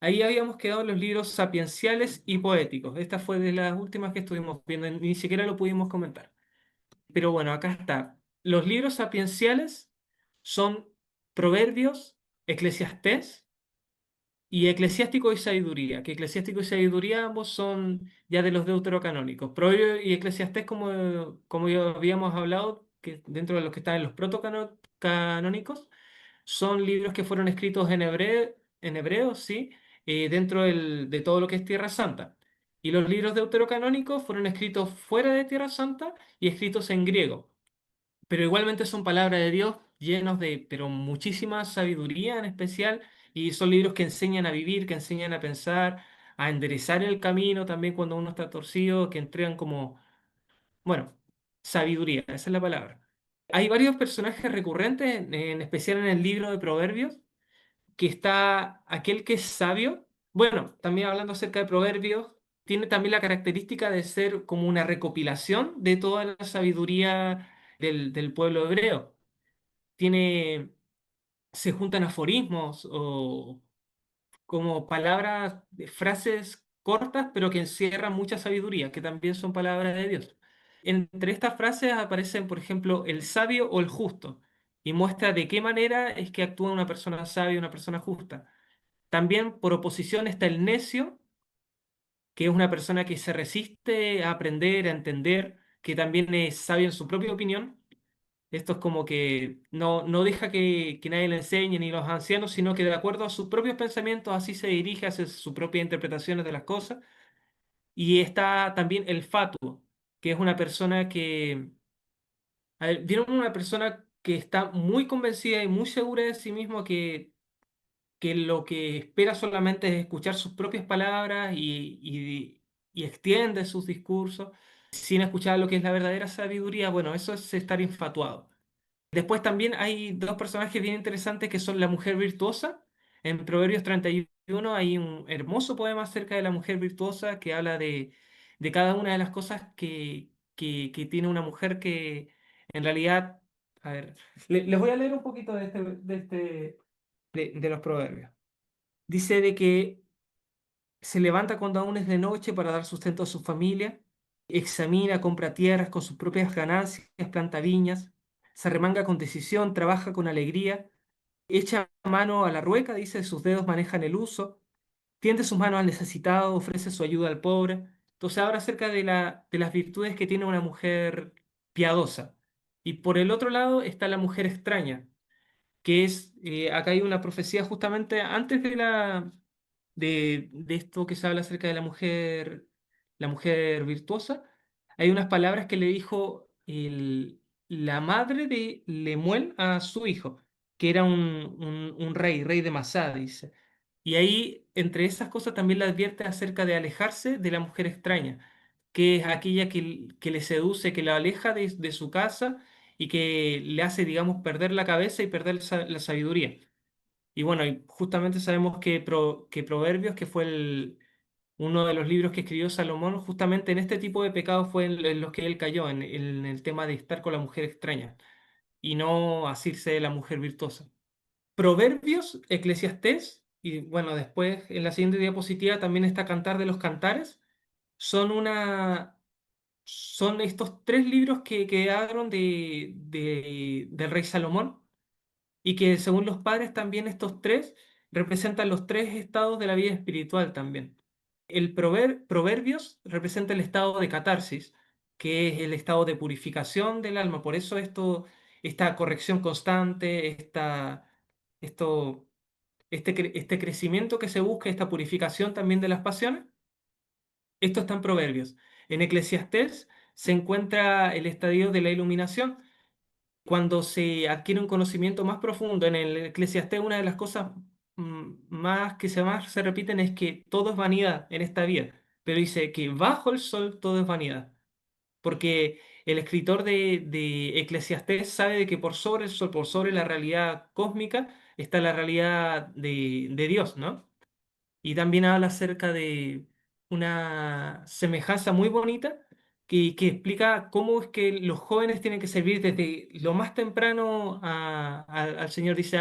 Ahí habíamos quedado en los libros sapienciales y poéticos. Esta fue de las últimas que estuvimos viendo, ni siquiera lo pudimos comentar. Pero bueno, acá está. Los libros sapienciales son Proverbios, Eclesiastés y Eclesiástico y Sabiduría, que Eclesiástico y Sabiduría ambos son ya de los deuterocanónicos. Proverbios y Eclesiastés, como ya habíamos hablado, que dentro de los que están en los protocanónicos, son libros que fueron escritos en hebreo, sí, dentro de todo lo que es Tierra Santa. Y los libros deuterocanónicos fueron escritos fuera de Tierra Santa y escritos en griego, pero igualmente son palabras de Dios llenos de, pero muchísima sabiduría en especial, y son libros que enseñan a vivir, que enseñan a pensar, a enderezar el camino también cuando uno está torcido, que entregan como, bueno, sabiduría, esa es la palabra. Hay varios personajes recurrentes, en especial en el libro de Proverbios, que está aquel que es sabio. Bueno, también hablando acerca de Proverbios, tiene también la característica de ser como una recopilación de toda la sabiduría del pueblo hebreo. Tiene, se juntan aforismos o como palabras, frases cortas, pero que encierran mucha sabiduría, que también son palabras de Dios. Entre estas frases aparecen, por ejemplo, el sabio o el justo, y muestra de qué manera es que actúa una persona sabia y una persona justa. También por oposición está el necio, que es una persona que se resiste a aprender, a entender, que también es sabio en su propia opinión. Esto es como que no deja que nadie le enseñe, ni los ancianos, sino que de acuerdo a sus propios pensamientos así se dirige, hace sus propias interpretaciones de las cosas. Y está también el fatuo, que es una persona que... A ver, ¿vieron una persona que está muy convencida y muy segura de sí mismo que lo que espera solamente es escuchar sus propias palabras y extiende sus discursos sin escuchar lo que es la verdadera sabiduría? Bueno, eso es estar infatuado. Después también hay dos personajes bien interesantes que son la mujer virtuosa. En Proverbios 31 hay un hermoso poema acerca de la mujer virtuosa que habla de cada una de las cosas que tiene una mujer que en realidad, a ver, les voy a leer un poquito de los proverbios. Dice de que se levanta cuando aún es de noche para dar sustento a su familia, examina, compra tierras con sus propias ganancias, planta viñas, se remanga con decisión, trabaja con alegría, echa mano a la rueca, dice, sus dedos manejan el uso, tiende sus manos al necesitado, ofrece su ayuda al pobre. Entonces habla acerca de las virtudes que tiene una mujer piadosa. Y por el otro lado está la mujer extraña, que es, acá hay una profecía justamente antes de esto que se habla acerca de la mujer virtuosa. Hay unas palabras que le dijo la madre de Lemuel a su hijo, que era un rey de Masá, dice. Y ahí, entre esas cosas, también le advierte acerca de alejarse de la mujer extraña, que es aquella que le seduce, que la aleja de su casa y que le hace, digamos, perder la cabeza y perder la sabiduría. Y bueno, y justamente sabemos que Proverbios, que fue uno de los libros que escribió Salomón, justamente en este tipo de pecados fue en los que él cayó, en el tema de estar con la mujer extraña y no asirse de la mujer virtuosa. Proverbios, Eclesiastés, y bueno, después en la siguiente diapositiva también está Cantar de los Cantares, son son estos tres libros que quedaron del rey Salomón y que según los padres también estos tres representan los tres estados de la vida espiritual también. El Proverbios representa el estado de catarsis, que es el estado de purificación del alma. Por eso esta corrección constante, esto, este crecimiento que se busca, esta purificación también de las pasiones, esto está en Proverbios. En Eclesiastés se encuentra el estadio de la iluminación, cuando se adquiere un conocimiento más profundo. En el Eclesiastés, una de las cosas más que más se repiten es que todo es vanidad en esta vida, pero dice que bajo el sol todo es vanidad, porque el escritor de Eclesiastés sabe de que por sobre el sol, por sobre la realidad cósmica, está la realidad de Dios, ¿no? Y también habla acerca de una semejanza muy bonita que explica cómo es que los jóvenes tienen que servir desde lo más temprano al Señor. Dice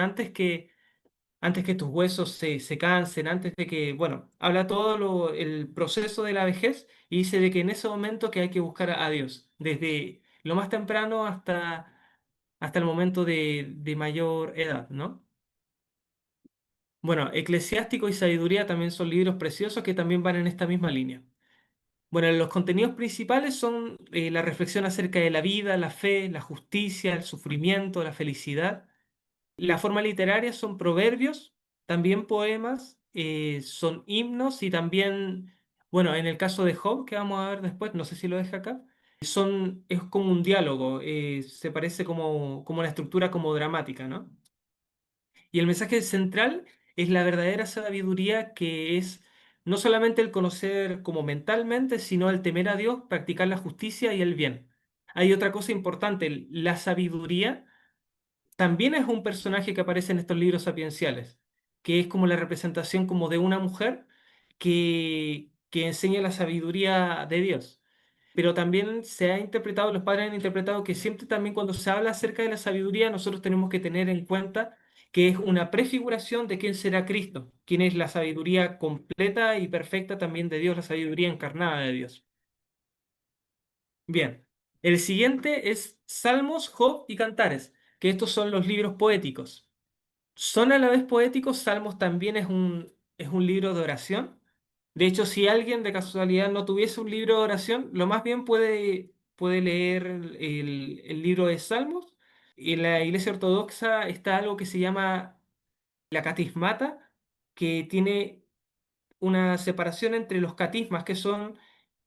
antes que tus huesos se cansen, antes de que, bueno, habla todo el proceso de la vejez y dice de que en ese momento que hay que buscar a Dios, desde lo más temprano hasta el momento de mayor edad, ¿no? Bueno, Eclesiástico y Sabiduría también son libros preciosos que también van en esta misma línea. Bueno, los contenidos principales son la reflexión acerca de la vida, la fe, la justicia, el sufrimiento, la felicidad. La forma literaria son proverbios, también poemas, son himnos y también, bueno, en el caso de Job, que vamos a ver después, no sé si lo deja acá, es como un diálogo, se parece como una estructura como dramática, ¿no? Y el mensaje central es la verdadera sabiduría que es no solamente el conocer como mentalmente, sino el temer a Dios, practicar la justicia y el bien. Hay otra cosa importante, la sabiduría también es un personaje que aparece en estos libros sapienciales, que es como la representación como de una mujer que enseña la sabiduría de Dios. Pero también se ha interpretado, los padres han interpretado que siempre también cuando se habla acerca de la sabiduría, nosotros tenemos que tener en cuenta que es una prefiguración de quién será Cristo, quién es la sabiduría completa y perfecta también de Dios, la sabiduría encarnada de Dios. Bien, el siguiente es Salmos, Job y Cantares, que estos son los libros poéticos. Son a la vez poéticos, Salmos también es un libro de oración. De hecho, si alguien de casualidad no tuviese un libro de oración, lo más bien puede leer el libro de Salmos. En la Iglesia Ortodoxa está algo que se llama la catismata, que tiene una separación entre los catismas, que son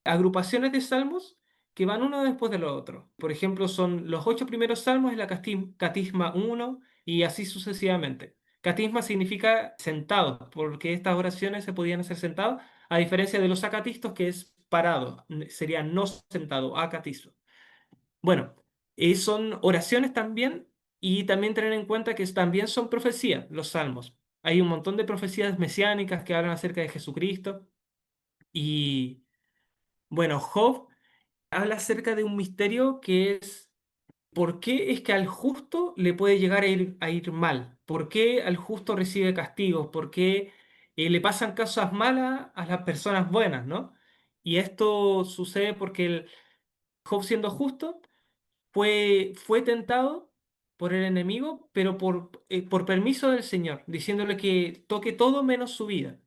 agrupaciones de salmos que van uno después de lo otro. Por ejemplo, son los 8 primeros salmos es la catisma uno y así sucesivamente. Catisma significa sentado, porque estas oraciones se podían hacer sentados, a diferencia de los acatistos, que es parado, sería no sentado, acatizo. Bueno, son oraciones también y también tener en cuenta que también son profecías los salmos. Hay un montón de profecías mesiánicas que hablan acerca de Jesucristo y bueno, Job habla acerca de un misterio que es ¿por qué es que al justo le puede llegar a ir mal? ¿Por qué al justo recibe castigos? ¿Por qué le pasan cosas malas a las personas buenas, ¿no? Y esto sucede porque el Job siendo justo fue tentado por el enemigo, pero por permiso del Señor, diciéndole que toque todo menos su vida.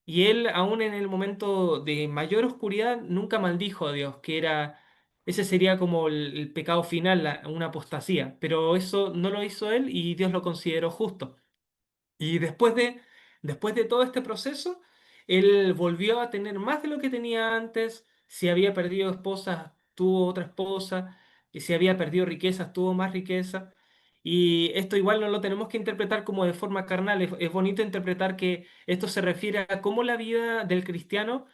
Y él, aún en el momento de mayor oscuridad, nunca maldijo a Dios, ese sería como el pecado final, una apostasía. Pero eso no lo hizo él y Dios lo consideró justo. Y después de todo este proceso, él volvió a tener más de lo que tenía antes. Si había perdido esposas, tuvo otra esposa. Y si había perdido riquezas, tuvo más riqueza. Y esto igual no lo tenemos que interpretar como de forma carnal. Es bonito interpretar que esto se refiere a cómo la vida del cristiano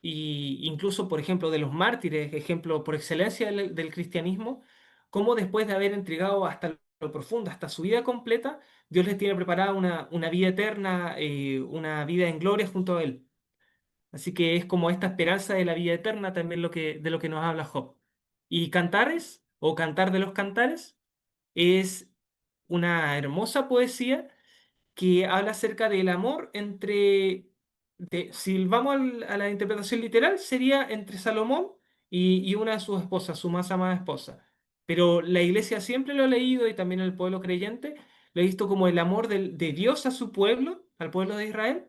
y incluso, por ejemplo, de los mártires, ejemplo por excelencia del cristianismo, cómo después de haber entregado hasta lo profundo, hasta su vida completa, Dios les tiene preparada una vida eterna, una vida en gloria junto a Él. Así que es como esta esperanza de la vida eterna también de lo que nos habla Job. Y Cantares, o Cantar de los Cantares, es una hermosa poesía que habla acerca del amor si vamos a la interpretación literal, sería entre Salomón y una de sus esposas, su más amada esposa. Pero la iglesia siempre lo ha leído y también el pueblo creyente lo ha visto como el amor de Dios a su pueblo, al pueblo de Israel,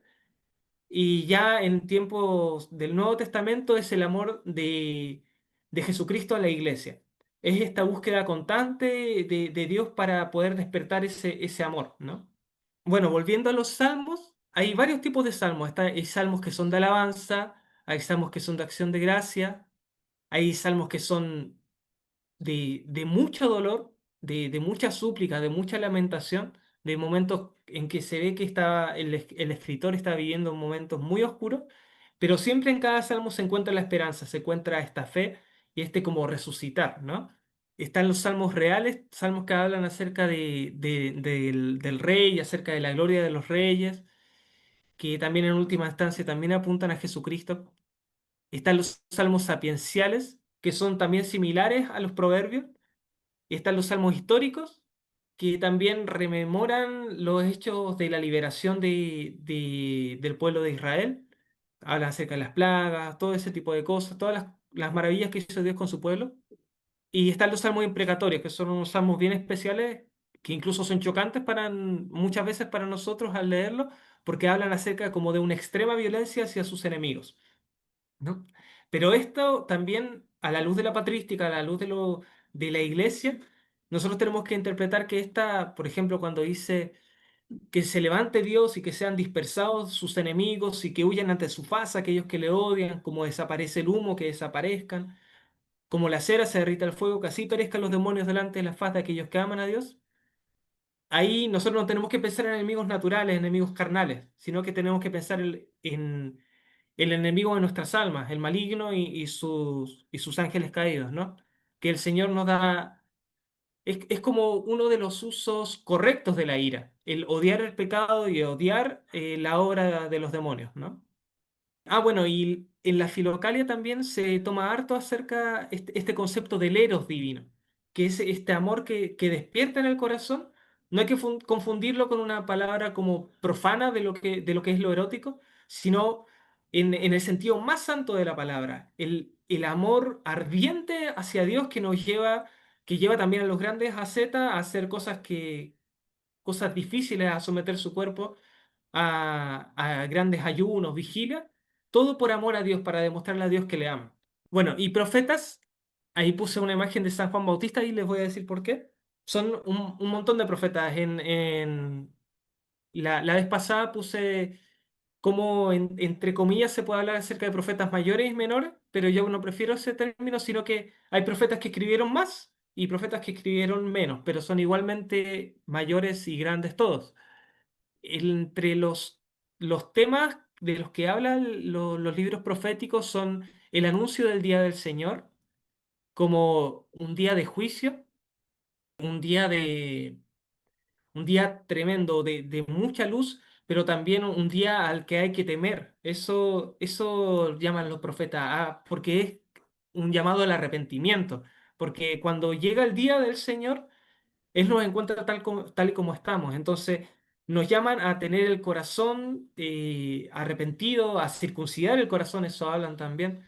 y ya en tiempos del Nuevo Testamento es el amor de Jesucristo a la iglesia. Es esta búsqueda constante de Dios para poder despertar ese amor, ¿no? Bueno, volviendo a los salmos, hay varios tipos de salmos. Hay salmos que son de alabanza, hay salmos que son de acción de gracia, hay salmos que son de mucho dolor, de mucha súplica, de mucha lamentación, de momentos en que se ve que el escritor está viviendo momentos muy oscuros, pero siempre en cada salmo se encuentra la esperanza, se encuentra esta fe y este como resucitar, ¿no? Están los salmos reales, salmos que hablan acerca del rey, acerca de la gloria de los reyes, que también en última instancia también apuntan a Jesucristo. Están los salmos sapienciales, que son también similares a los proverbios. Y están los salmos históricos, que también rememoran los hechos de la liberación del pueblo de Israel. Hablan acerca de las plagas, todo ese tipo de cosas, todas las maravillas que hizo Dios con su pueblo. Y están los salmos imprecatorios, que son unos salmos bien especiales, que incluso son chocantes muchas veces para nosotros al leerlos, porque hablan acerca como de una extrema violencia hacia sus enemigos, ¿no? Pero esto también, a la luz de la patrística, a la luz de la iglesia, nosotros tenemos que interpretar que esta, por ejemplo, cuando dice que se levante Dios y que sean dispersados sus enemigos y que huyan ante su faz aquellos que le odian, como desaparece el humo, que desaparezcan, como la cera se derrita el fuego, que así perezcan los demonios delante de la faz de aquellos que aman a Dios. Ahí nosotros no tenemos que pensar en enemigos naturales, enemigos carnales, sino que tenemos que pensar en el enemigo de nuestras almas, el maligno y sus ángeles caídos, ¿no? Que el Señor nos da, es como uno de los usos correctos de la ira, el odiar el pecado y odiar la obra de los demonios, ¿no? Ah, bueno, y en la Filocalia también se toma harto acerca este concepto del eros divino, que es este amor que despierta en el corazón. No hay que confundirlo con una palabra como profana de lo que es lo erótico, sino en el sentido más santo de la palabra, el amor ardiente hacia Dios que lleva también a los grandes ascetas a hacer cosas difíciles, a someter su cuerpo a grandes ayunos, vigilia, todo por amor a Dios, para demostrarle a Dios que le ama. Bueno, y profetas, ahí puse una imagen de San Juan Bautista y les voy a decir por qué. Son un montón de profetas. La vez pasada puse cómo, entre comillas, se puede hablar acerca de profetas mayores y menores, pero yo no prefiero ese término, sino que hay profetas que escribieron más y profetas que escribieron menos, pero son igualmente mayores y grandes todos. Entre los temas de los que hablan los libros proféticos son el anuncio del día del Señor como un día de juicio, un día de un día tremendo de mucha luz, pero también un día al que hay que temer. Eso llaman los profetas, porque es un llamado al arrepentimiento, porque cuando llega el día del Señor, Él nos encuentra tal y como estamos. Entonces, nos llaman a tener el corazón arrepentido, a circuncidar el corazón, eso hablan también,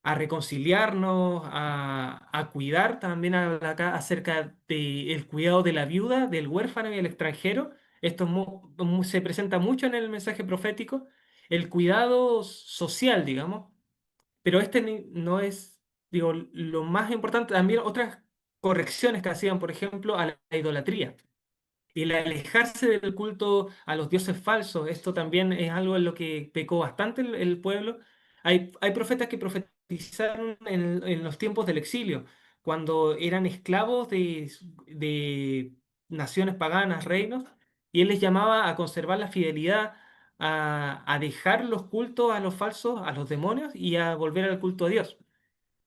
a reconciliarnos, a cuidar. También habla acá acerca del cuidado de la viuda, del huérfano y el extranjero. Esto se presenta mucho en el mensaje profético. El cuidado social, digamos, pero no es, digo, lo más importante. También otras correcciones que hacían, por ejemplo, a la idolatría. El alejarse del culto a los dioses falsos, esto también es algo en lo que pecó bastante el pueblo. Hay profetas que profetizaron en los tiempos del exilio, cuando eran esclavos de naciones paganas, reinos, y él les llamaba a conservar la fidelidad, a dejar los cultos a los falsos, a los demonios, y a volver al culto a Dios.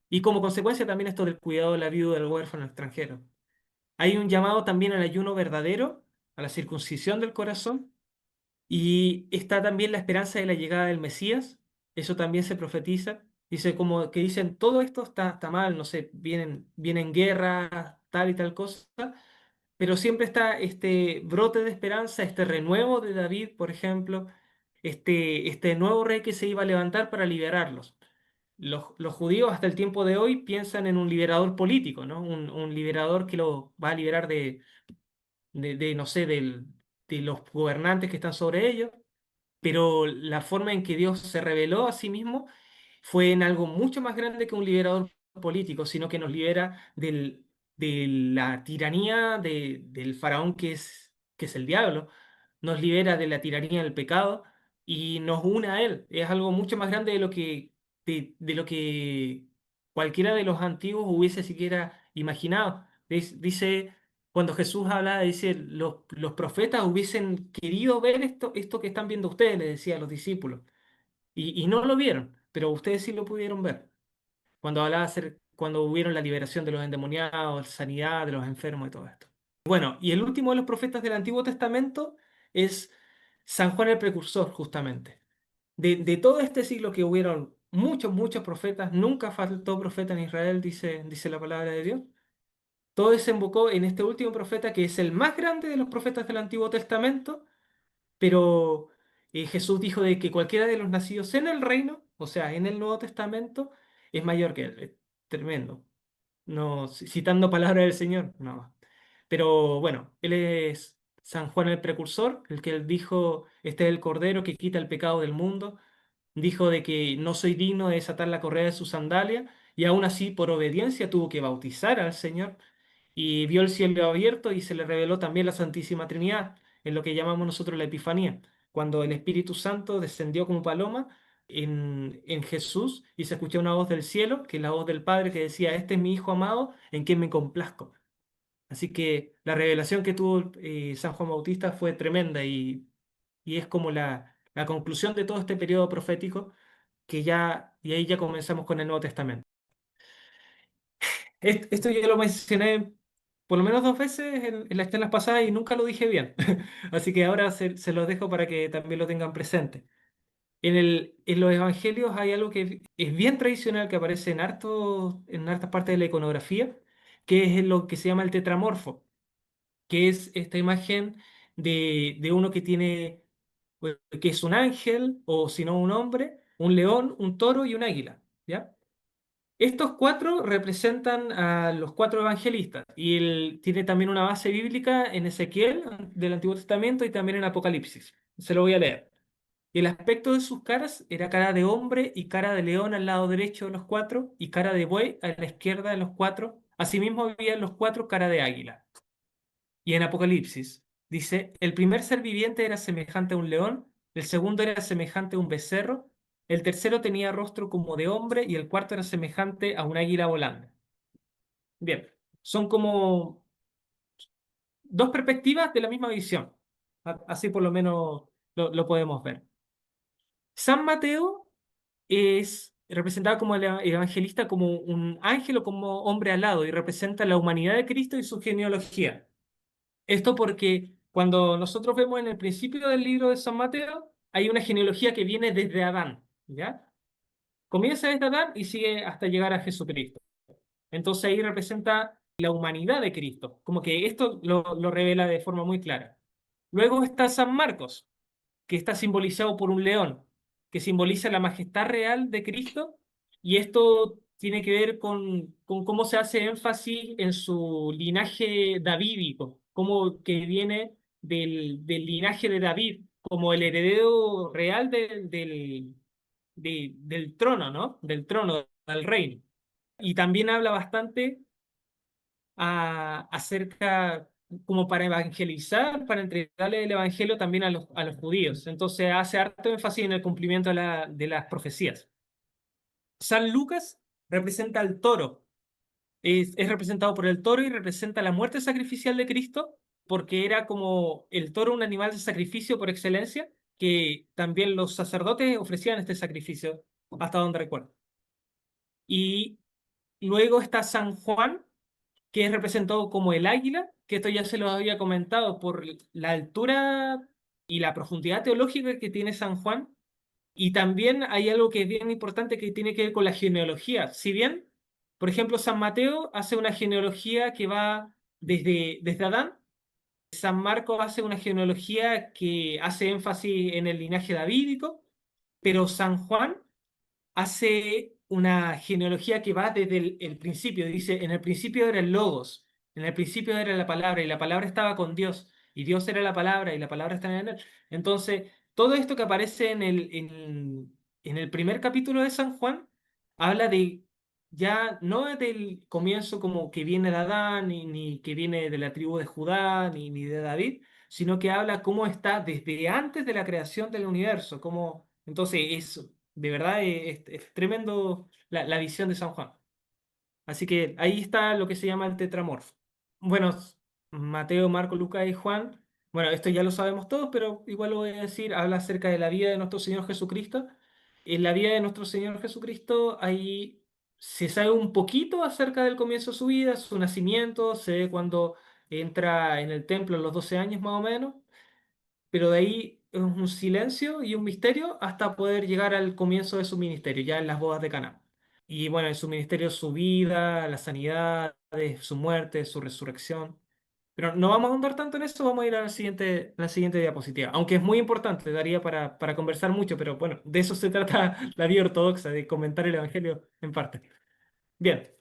Y como consecuencia también esto del cuidado de la viuda, del huérfano extranjero. Hay un llamado también al ayuno verdadero, a la circuncisión del corazón, y está también la esperanza de la llegada del Mesías. Eso también se profetiza. Dice como que dicen, todo esto está mal, no sé, vienen guerras, tal y tal cosa, pero siempre está este brote de esperanza, este renuevo de David, por ejemplo, este nuevo rey que se iba a levantar para liberarlos. Los judíos hasta el tiempo de hoy piensan en un liberador político, ¿no? Un liberador que lo va a liberar no sé, de los gobernantes que están sobre ellos, pero la forma en que Dios se reveló a sí mismo fue en algo mucho más grande que un liberador político, sino que nos libera de la tiranía del faraón que es el diablo, nos libera de la tiranía del pecado y nos une a él. Es algo mucho más grande de lo que cualquiera de los antiguos hubiese siquiera imaginado. Dice, cuando Jesús habla, dice, los profetas hubiesen querido ver esto que están viendo ustedes, le decía a los discípulos, y no lo vieron, pero ustedes sí lo pudieron ver. Cuando hubieron la liberación de los endemoniados, sanidad de los enfermos y todo esto. Bueno, y el último de los profetas del Antiguo Testamento es San Juan el Precursor, justamente. De todo este siglo que hubieron muchos, muchos profetas, nunca faltó profeta en Israel, dice la palabra de Dios. todo desembocó en este último profeta que es el más grande de los profetas del Antiguo Testamento, pero Jesús dijo de que cualquiera de los nacidos en el reino, o sea, en el Nuevo Testamento, es mayor que él. Es tremendo. No, citando palabras del Señor, no. Pero bueno, él es San Juan el precursor, el que él dijo, este es el Cordero que quita el pecado del mundo. Dijo de que no soy digno de desatar la correa de su sandalia, y aún así, por obediencia, tuvo que bautizar al Señor y vio el cielo abierto y se le reveló también la Santísima Trinidad, en lo que llamamos nosotros la Epifanía, cuando el Espíritu Santo descendió como paloma en Jesús y se escuchó una voz del cielo, que es la voz del Padre que decía, este es mi Hijo amado, en quien me complazco. Así que la revelación que tuvo San Juan Bautista fue tremenda y es como la conclusión de todo este periodo profético que ya, y ahí ya comenzamos con el Nuevo Testamento. Esto ya lo mencioné por lo menos dos veces en las charlas pasadas y nunca lo dije bien. Así que ahora se los dejo para que también lo tengan presente. En los evangelios hay algo que es bien tradicional, que aparece en hartas partes de la iconografía, que es lo que se llama el tetramorfo, que es esta imagen de uno que tiene, que es un ángel, o si no un hombre, un león, un toro y un águila, ¿ya? Estos cuatro representan a los cuatro evangelistas y él tiene también una base bíblica en Ezequiel del Antiguo Testamento y también en Apocalipsis. Se lo voy a leer. El aspecto de sus caras era cara de hombre y cara de león al lado derecho de los cuatro y cara de buey a la izquierda de los cuatro. Asimismo había en los cuatro cara de águila. Y en Apocalipsis dice, el primer ser viviente era semejante a un león, el segundo era semejante a un becerro, el tercero tenía rostro como de hombre y el cuarto era semejante a un águila volando. Bien, son como dos perspectivas de la misma visión. Así por lo menos lo podemos ver. San Mateo es representado como el evangelista como un ángel o como hombre alado y representa la humanidad de Cristo y su genealogía. Esto porque cuando nosotros vemos en el principio del libro de San Mateo, hay una genealogía que viene desde Adán, ¿ya? Comienza desde Adán y sigue hasta llegar a Jesucristo. Entonces ahí representa la humanidad de Cristo, como que esto lo revela de forma muy clara. Luego está San Marcos, que está simbolizado por un león, que simboliza la majestad real de Cristo, y esto tiene que ver con cómo se hace énfasis en su linaje davídico, como que viene del linaje de David, como el heredero real del trono, ¿no? Del trono, del reino. Y también habla bastante acerca, como para evangelizar, para entregarle el evangelio también a los judíos. Entonces hace harto énfasis en el cumplimiento de las profecías. San Lucas representa al toro, es representado por el toro y representa la muerte sacrificial de Cristo, porque era como el toro un animal de sacrificio por excelencia, que también los sacerdotes ofrecían este sacrificio, hasta donde recuerdo. Y luego está San Juan, que es representado como el águila, que esto ya se lo había comentado por la altura y la profundidad teológica que tiene San Juan. Y también hay algo que es bien importante que tiene que ver con la genealogía. Si bien, por ejemplo, San Mateo hace una genealogía que va desde Adán, San Marcos hace una genealogía que hace énfasis en el linaje davídico, pero San Juan hace una genealogía que va desde el principio. Dice, en el principio era el Logos, en el principio era la palabra, y la palabra estaba con Dios, y Dios era la palabra, y la palabra estaba en él. Entonces, todo esto que aparece en el primer capítulo de San Juan, habla de, ya no del comienzo como que viene de Adán, ni que viene de la tribu de Judá, ni de David, sino que habla cómo está desde antes de la creación del universo, cómo, entonces es de verdad es tremendo la visión de San Juan. Así que ahí está lo que se llama el tetramorfo. Bueno, Mateo, Marco, Lucas y Juan. Bueno, esto ya lo sabemos todos, pero igual lo voy a decir. Habla acerca de la vida de nuestro Señor Jesucristo. En la vida de nuestro Señor Jesucristo, ahí se sabe un poquito acerca del comienzo de su vida, su nacimiento, se ve cuando entra en el templo a los 12 años más o menos, pero de ahí es un silencio y un misterio hasta poder llegar al comienzo de su ministerio, ya en las bodas de Caná. Y bueno, en su ministerio, su vida, la sanidad, su muerte, su resurrección. Pero no vamos a ahondar tanto en eso, vamos a ir a la siguiente diapositiva. Aunque es muy importante, daría para conversar mucho, pero bueno, de eso se trata la vida ortodoxa, de comentar el Evangelio en parte. Bien,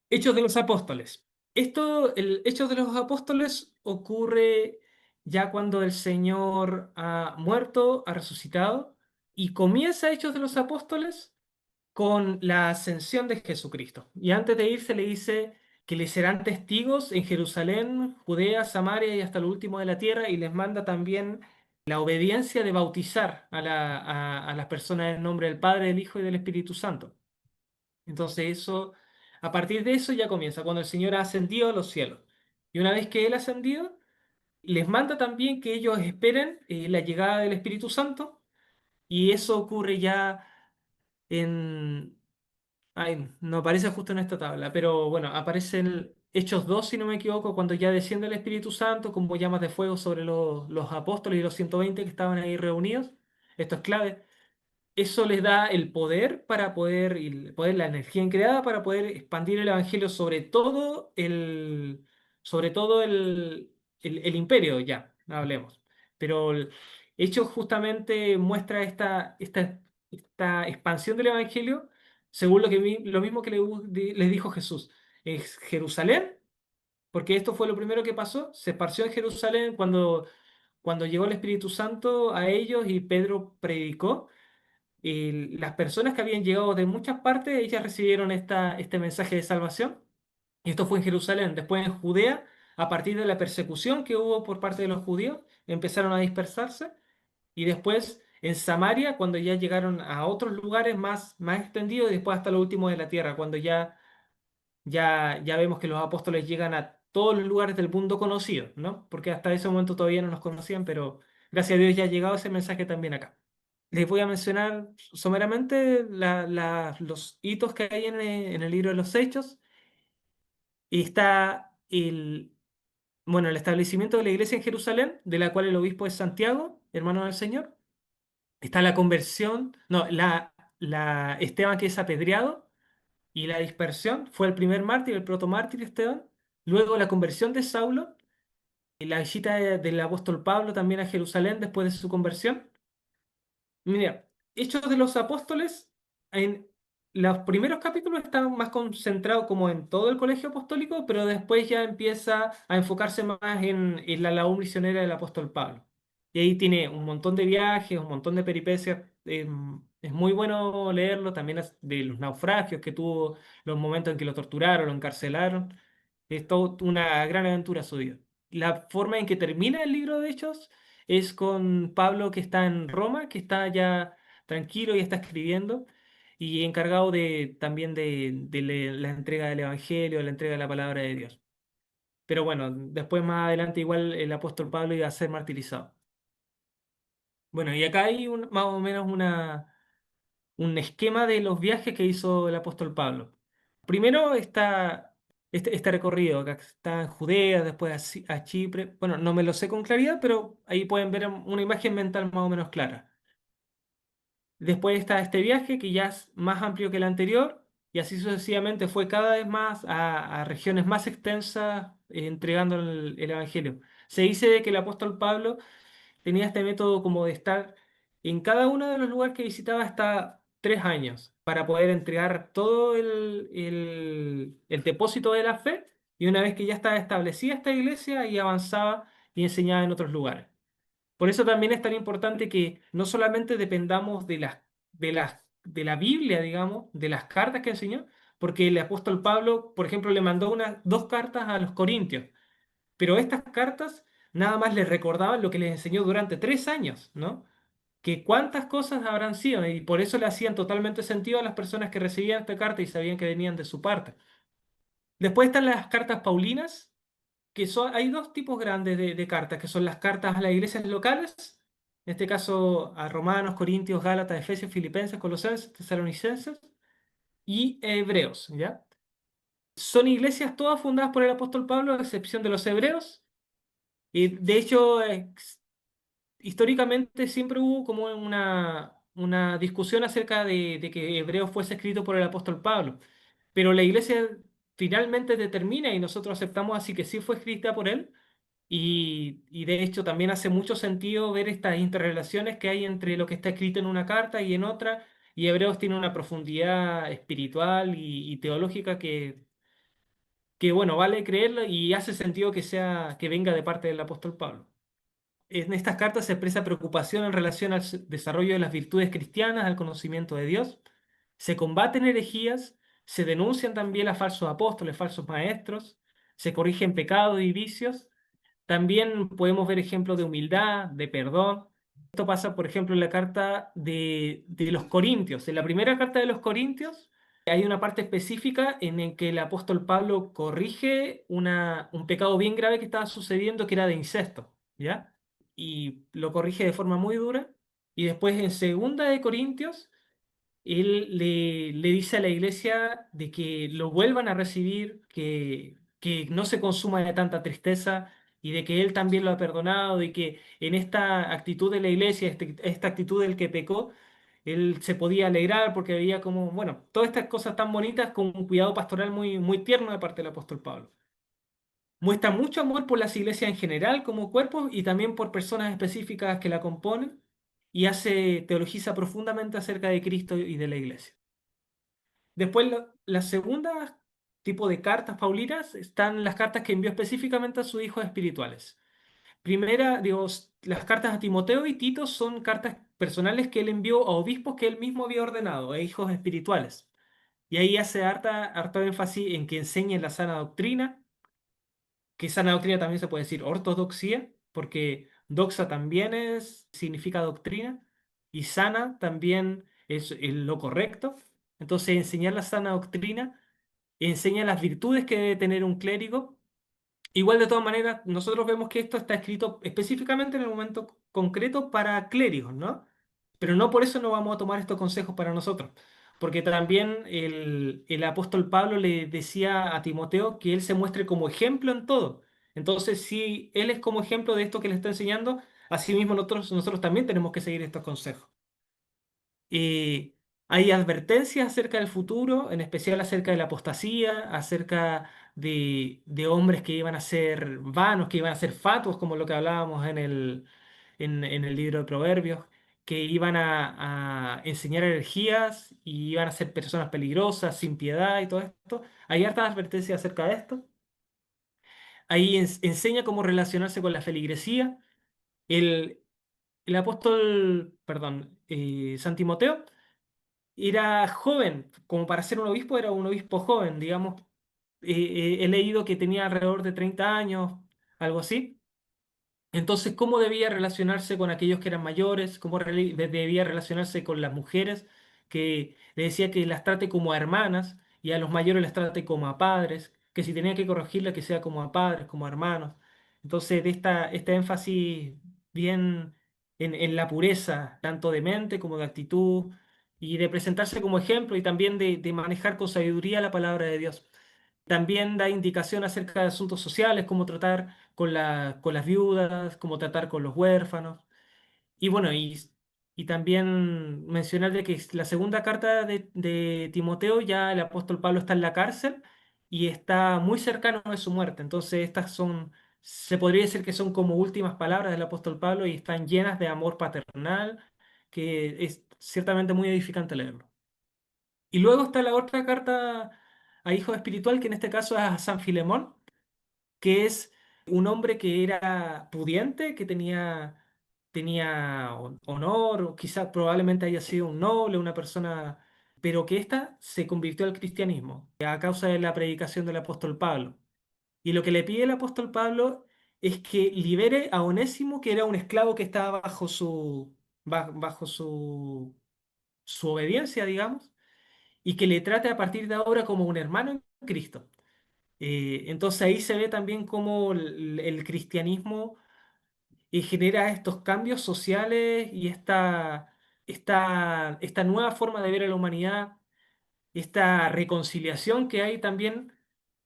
Hechos de los Apóstoles. El Hechos de los Apóstoles ocurre ya cuando el Señor ha muerto, ha resucitado, y comienza Hechos de los Apóstoles con la ascensión de Jesucristo. Y antes de irse le dice que le serán testigos en Jerusalén, Judea, Samaria y hasta lo último de la tierra, y les manda también la obediencia de bautizar a las personas en nombre del Padre, del Hijo y del Espíritu Santo. Entonces a partir de eso ya comienza, cuando el Señor ha ascendido a los cielos. Y una vez que Él ha ascendido, les manda también que ellos esperen la llegada del Espíritu Santo, y eso ocurre ya en, ay, no aparece justo en esta tabla, pero bueno, aparece en Hechos 2 si no me equivoco, cuando ya desciende el Espíritu Santo como llamas de fuego sobre los apóstoles y los 120 que estaban ahí reunidos. Esto es clave. Eso les da el poder para poder, y la energía creada para poder expandir el Evangelio sobre todo el imperio, ya, hablemos. Pero el Hechos justamente muestra esta expansión del Evangelio según lo mismo que les dijo Jesús. Es Jerusalén, porque esto fue lo primero que pasó, se esparció en Jerusalén cuando llegó el Espíritu Santo a ellos y Pedro predicó. Y las personas que habían llegado de muchas partes, ellas recibieron este mensaje de salvación. Y esto fue en Jerusalén. Después en Judea, a partir de la persecución que hubo por parte de los judíos, empezaron a dispersarse. Y después en Samaria, cuando ya llegaron a otros lugares más extendidos, y después hasta lo último de la tierra, cuando ya vemos que los apóstoles llegan a todos los lugares del mundo conocido, ¿no? Porque hasta ese momento todavía no nos conocían, pero gracias a Dios ya ha llegado ese mensaje también acá. Les voy a mencionar someramente los hitos que hay en el libro de los Hechos. Y está el establecimiento de la iglesia en Jerusalén, de la cual el obispo es Santiago, hermano del Señor. Está la conversión, no, la Esteban que es apedreado y la dispersión. Fue el primer mártir, el protomártir Esteban. Luego la conversión de Saulo y la visita del apóstol Pablo también a Jerusalén después de su conversión. Mira, Hechos de los Apóstoles, en los primeros capítulos están más concentrados como en todo el colegio apostólico, pero después ya empieza a enfocarse más en la labor misionera del apóstol Pablo. Y ahí tiene un montón de viajes, un montón de peripecias. Es muy bueno leerlo, también de los naufragios que tuvo, los momentos en que lo torturaron, lo encarcelaron. Es toda una gran aventura su vida. La forma en que termina el libro de Hechos es con Pablo que está en Roma, que está ya tranquilo y está escribiendo, y encargado también de la entrega del Evangelio, la entrega de la palabra de Dios. Pero bueno, después más adelante igual el apóstol Pablo iba a ser martirizado. Bueno, y acá hay más o menos un esquema de los viajes que hizo el apóstol Pablo. Primero está este recorrido, que está en Judea, después a Chipre. Bueno, no me lo sé con claridad, pero ahí pueden ver una imagen mental más o menos clara. Después está este viaje que ya es más amplio que el anterior y así sucesivamente fue cada vez más a regiones más extensas entregando el Evangelio. Se dice de que el apóstol Pablo tenía este método como de estar en cada uno de los lugares que visitaba hasta 3 años para poder entregar todo el depósito de la fe, y una vez que ya estaba establecida esta iglesia y avanzaba y enseñaba en otros lugares. Por eso también es tan importante que no solamente dependamos de la Biblia, digamos, de las cartas que enseñó, porque el apóstol Pablo, por ejemplo, le mandó dos cartas a los Corintios, pero estas cartas nada más les recordaban lo que les enseñó durante 3 años, ¿no? Que cuántas cosas habrán sido, y por eso le hacían totalmente sentido a las personas que recibían esta carta y sabían que venían de su parte. Después están las cartas paulinas, hay dos tipos grandes de cartas, que son las cartas a las iglesias locales, en este caso a Romanos, Corintios, Gálatas, Efesios, Filipenses, Colosenses, Tesalonicenses y Hebreos, ¿ya? Son iglesias todas fundadas por el apóstol Pablo, a excepción de los hebreos. Y de hecho, históricamente siempre hubo como una discusión acerca de que Hebreos fuese escrito por el apóstol Pablo, pero la iglesia finalmente determina y nosotros aceptamos así que sí fue escrita por él. Y de hecho también hace mucho sentido ver estas interrelaciones que hay entre lo que está escrito en una carta y en otra, y Hebreos tiene una profundidad espiritual y teológica que, bueno, vale creerlo y hace sentido que sea, que venga de parte del apóstol Pablo. En estas cartas se expresa preocupación en relación al desarrollo de las virtudes cristianas, al conocimiento de Dios. Se combaten herejías, se denuncian también a falsos apóstoles, falsos maestros, se corrigen pecados y vicios. También podemos ver ejemplos de humildad, de perdón. Esto pasa, por ejemplo, en la carta de los Corintios. En la primera carta de los Corintios hay una parte específica en la que el apóstol Pablo corrige un pecado bien grave que estaba sucediendo, que era de incesto, ¿ya? Y lo corrige de forma muy dura. Y después en segunda de Corintios él le dice a la iglesia de que lo vuelvan a recibir, que no se consuma de tanta tristeza y de que él también lo ha perdonado y que en esta actitud de la iglesia, esta actitud del que pecó, él se podía alegrar porque veía como, bueno, todas estas cosas tan bonitas con un cuidado pastoral muy, muy tierno de parte del apóstol Pablo. Muestra mucho amor por las iglesias en general como cuerpo y también por personas específicas que la componen y teologiza profundamente acerca de Cristo y de la iglesia. Después, la segunda tipo de cartas paulinas están las cartas que envió específicamente a sus hijos espirituales. Primera, digo, las cartas a Timoteo y Tito son cartas personales que él envió a obispos que él mismo había ordenado, e hijos espirituales. Y ahí hace harto énfasis en que enseñen la sana doctrina, que sana doctrina también se puede decir ortodoxia, porque doxa también significa doctrina, y sana también es lo correcto. Entonces, enseñar la sana doctrina enseña las virtudes que debe tener un clérigo. Igual, de todas maneras, nosotros vemos que esto está escrito específicamente en el momento concreto para clérigos, ¿no? Pero no por eso no vamos a tomar estos consejos para nosotros, porque también el apóstol Pablo le decía a Timoteo que él se muestre como ejemplo en todo. Entonces, si él es como ejemplo de esto que le está enseñando, asimismo nosotros también tenemos que seguir estos consejos. Eh, Hay advertencias acerca del futuro, en especial acerca de la apostasía, acerca de hombres que iban a ser vanos, que iban a ser fatuos, como lo que hablábamos en el libro de Proverbios, que iban a enseñar herejías y iban a ser personas peligrosas, sin piedad y todo esto. Hay hartas advertencias acerca de esto. Ahí enseña cómo relacionarse con la feligresía. El, el apóstol, perdón, San Timoteo era joven, como para ser un obispo era un obispo joven, digamos. He leído que tenía alrededor de 30 años, algo así. Entonces, ¿cómo debía relacionarse con aquellos que eran mayores? ¿Cómo debía relacionarse con las mujeres? Que le decía que las trate como a hermanas y a los mayores las trate como a padres, que si tenía que corregirla, que sea como a padres, como a hermanos. Entonces, este énfasis bien en la pureza, tanto de mente como de actitud, y de presentarse como ejemplo y también de manejar con sabiduría la palabra de Dios. También da indicación acerca de asuntos sociales, cómo tratar con las viudas, cómo tratar con los huérfanos. Y bueno, y también mencionar de que la segunda carta de Timoteo, ya el apóstol Pablo está en la cárcel y está muy cercano de su muerte. Entonces estas se podría decir que son como últimas palabras del apóstol Pablo y están llenas de amor paternal, que es ciertamente muy edificante leerlo. Y luego está la otra carta a hijo espiritual, que en este caso es a San Filemón, que es un hombre que era pudiente, que tenía honor, o quizás probablemente haya sido un noble, una persona, pero que ésta se convirtió al cristianismo a causa de la predicación del apóstol Pablo. Y lo que le pide el apóstol Pablo es que libere a Onésimo, que era un esclavo que estaba bajo su obediencia, digamos, y que le trate a partir de ahora como un hermano en Cristo. Entonces ahí se ve también cómo el cristianismo genera estos cambios sociales y esta nueva forma de ver a la humanidad, esta reconciliación que hay también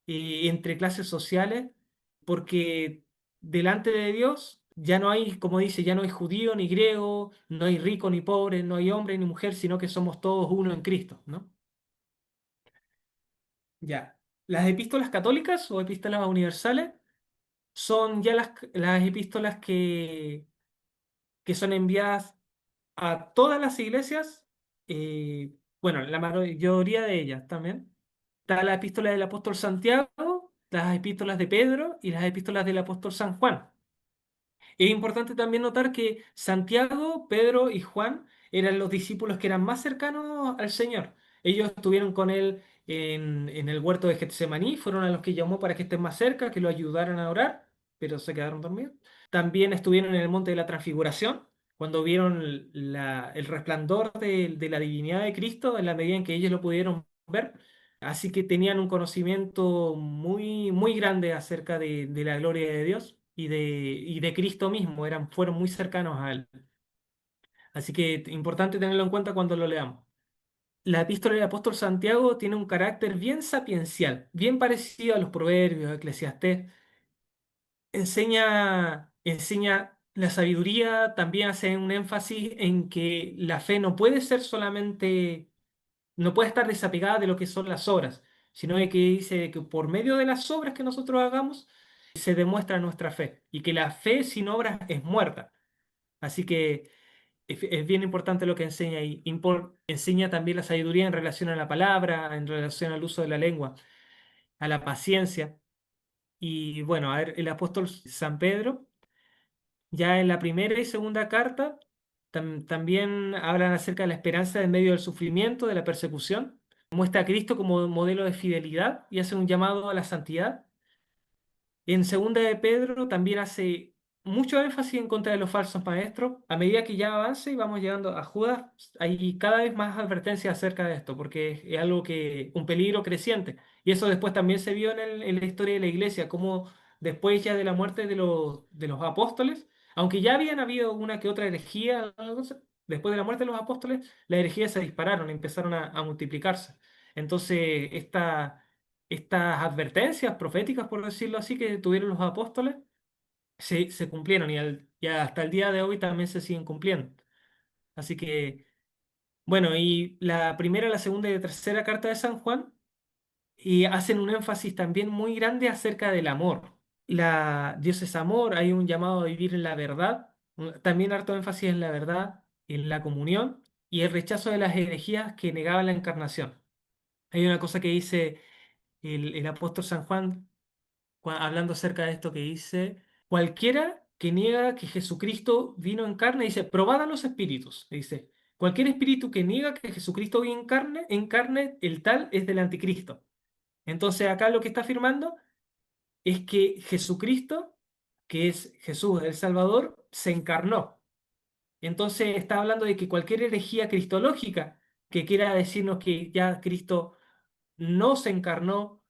entre clases sociales, porque delante de Dios ya no hay, como dice, ya no hay judío ni griego, no hay rico ni pobre, no hay hombre ni mujer, sino que somos todos uno en Cristo, ¿no? Ya. Las epístolas católicas o epístolas universales son ya las epístolas que son enviadas a todas las iglesias, bueno, la mayoría de ellas también. Está la epístola del apóstol Santiago, las epístolas de Pedro y las epístolas del apóstol San Juan. Es importante también notar que Santiago, Pedro y Juan eran los discípulos que eran más cercanos al Señor. Ellos estuvieron con él en el huerto de Getsemaní, fueron a los que llamó para que estén más cerca, que lo ayudaran a orar, pero se quedaron dormidos. También estuvieron en el monte de la Transfiguración, cuando vieron el resplandor de la divinidad de Cristo en la medida en que ellos lo pudieron ver. Así que tenían un conocimiento muy, muy grande acerca de la gloria de Dios y de Cristo mismo, fueron muy cercanos a Él. Así que importante tenerlo en cuenta cuando lo leamos. La epístola del apóstol Santiago tiene un carácter bien sapiencial, bien parecido a los Proverbios, a Eclesiastés. Enseña la sabiduría, también hace un énfasis en que la fe no puede ser solamente, no puede estar desapegada de lo que son las obras, sino de que dice que por medio de las obras que nosotros hagamos se demuestra nuestra fe y que la fe sin obras es muerta. Así que es bien importante lo que enseña y enseña también la sabiduría en relación a la palabra, en relación al uso de la lengua, a la paciencia. Y bueno, a ver, el apóstol San Pedro, ya en la primera y segunda carta, también hablan acerca de la esperanza en medio del sufrimiento, de la persecución. Muestra a Cristo como modelo de fidelidad y hace un llamado a la santidad. En segunda de Pedro también hace mucho énfasis en contra de los falsos maestros. A medida que ya avance y vamos llegando a Judas, hay cada vez más advertencias acerca de esto, porque es algo un peligro creciente. Y eso después también se vio en la historia de la iglesia, como después ya de la muerte de los apóstoles, aunque ya habían habido una que otra herejía, después de la muerte de los apóstoles, las herejías se dispararon, empezaron a multiplicarse. Entonces, estas advertencias proféticas, por decirlo así, que tuvieron los apóstoles, se cumplieron y hasta el día de hoy también se siguen cumpliendo. Así que, bueno, y la primera, la segunda y la tercera carta de San Juan y hacen un énfasis también muy grande acerca del amor. Dios es amor, hay un llamado a vivir en la verdad, también harto énfasis en la verdad, en la comunión y el rechazo de las herejías que negaban la encarnación. Hay una cosa que dice el apóstol San Juan hablando acerca de esto que dice, cualquiera que niega que Jesucristo vino en carne, dice, probad a los espíritus, dice, cualquier espíritu que niega que Jesucristo vino en carne, el tal es del anticristo. Entonces acá lo que está afirmando es que Jesucristo, que es Jesús el Salvador, se encarnó. Entonces está hablando de que cualquier herejía cristológica que quiera decirnos que ya Cristo no se encarnó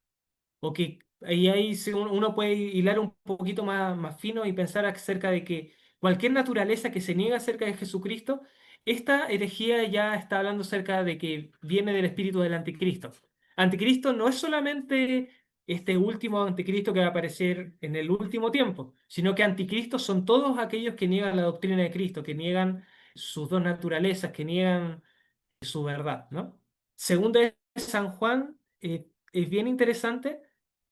o que ahí uno puede hilar un poquito más fino y pensar acerca de que cualquier naturaleza que se niega acerca de Jesucristo, esta herejía ya está hablando acerca de que viene del espíritu del anticristo. Anticristo no es solamente este último anticristo que va a aparecer en el último tiempo, sino que anticristos son todos aquellos que niegan la doctrina de Cristo, que niegan sus dos naturalezas, que niegan su verdad, ¿no? Según de San Juan, es bien interesante,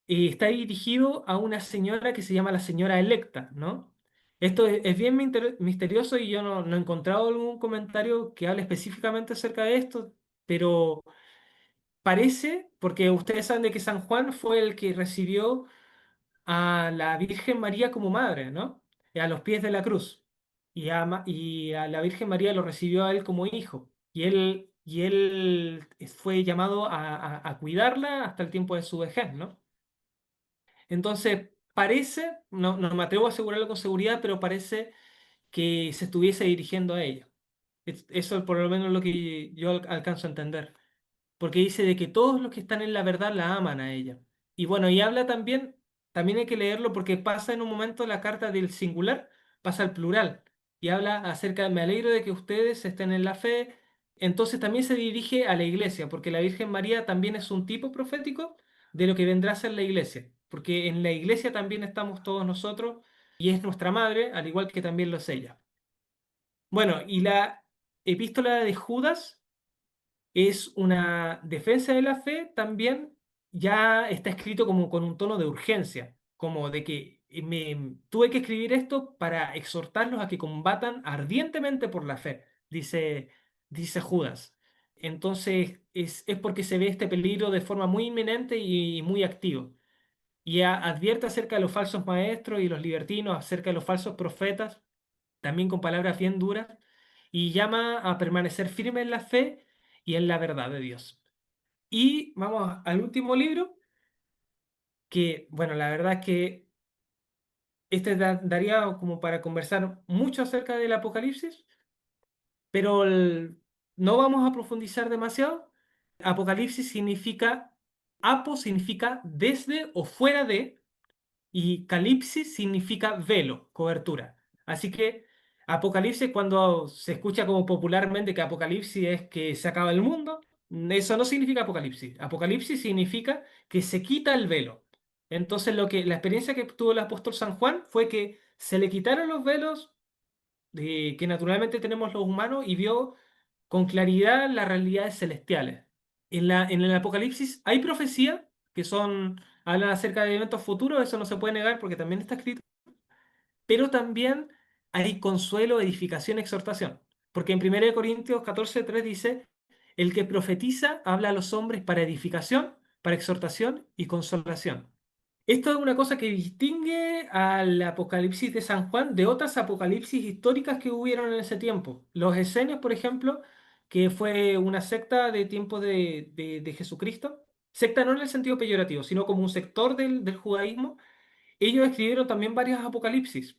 está dirigido a una señora que se llama la señora electa, ¿no? Esto es bien misterioso y yo no he encontrado algún comentario que hable específicamente acerca de esto, pero parece, porque ustedes saben de que San Juan fue el que recibió a la Virgen María como madre, ¿no? A los pies de la cruz. Y a la Virgen María lo recibió a él como hijo. Y él fue llamado a cuidarla hasta el tiempo de su vejez, ¿no? Entonces, parece, no me atrevo a asegurarlo con seguridad, pero parece que se estuviese dirigiendo a ella. Eso es por lo menos lo que yo alcanzo a entender porque dice de que todos los que están en la verdad la aman a ella. Y bueno, y habla también hay que leerlo porque pasa en un momento la carta del singular, pasa al plural, y habla acerca me alegro de que ustedes estén en la fe. Entonces también se dirige a la iglesia, porque la Virgen María también es un tipo profético de lo que vendrá a ser la iglesia, porque en la iglesia también estamos todos nosotros y es nuestra madre, al igual que también lo es ella. Bueno, y la epístola de Judas es una defensa de la fe también, ya está escrito como con un tono de urgencia, como de que me tuve que escribir esto para exhortarlos a que combatan ardientemente por la fe, dice Judas. Entonces es porque se ve este peligro de forma muy inminente y muy activo. Y advierte acerca de los falsos maestros y los libertinos, acerca de los falsos profetas, también con palabras bien duras, y llama a permanecer firme en la fe y en la verdad de Dios. Y vamos al último libro, que, bueno, la verdad es que este daría como para conversar mucho acerca del Apocalipsis, pero no vamos a profundizar demasiado. Apocalipsis significa, apo significa desde o fuera de, y calipsis significa velo, cobertura. Así que Apocalipsis, cuando se escucha como popularmente que Apocalipsis es que se acaba el mundo, eso no significa Apocalipsis. Apocalipsis significa que se quita el velo. Entonces, la experiencia que tuvo el apóstol San Juan fue que se le quitaron los velos que naturalmente tenemos los humanos y vio con claridad las realidades celestiales. En el Apocalipsis hay profecía que hablan acerca de eventos futuros, eso no se puede negar porque también está escrito, pero también hay consuelo, edificación, exhortación. Porque en 1 Corintios 14:3 dice, el que profetiza habla a los hombres para edificación, para exhortación y consolación. Esto es una cosa que distingue al Apocalipsis de San Juan de otras apocalipsis históricas que hubieron en ese tiempo. Los esenios, por ejemplo, que fue una secta de tiempos de Jesucristo, secta no en el sentido peyorativo, sino como un sector del judaísmo, ellos escribieron también varios apocalipsis.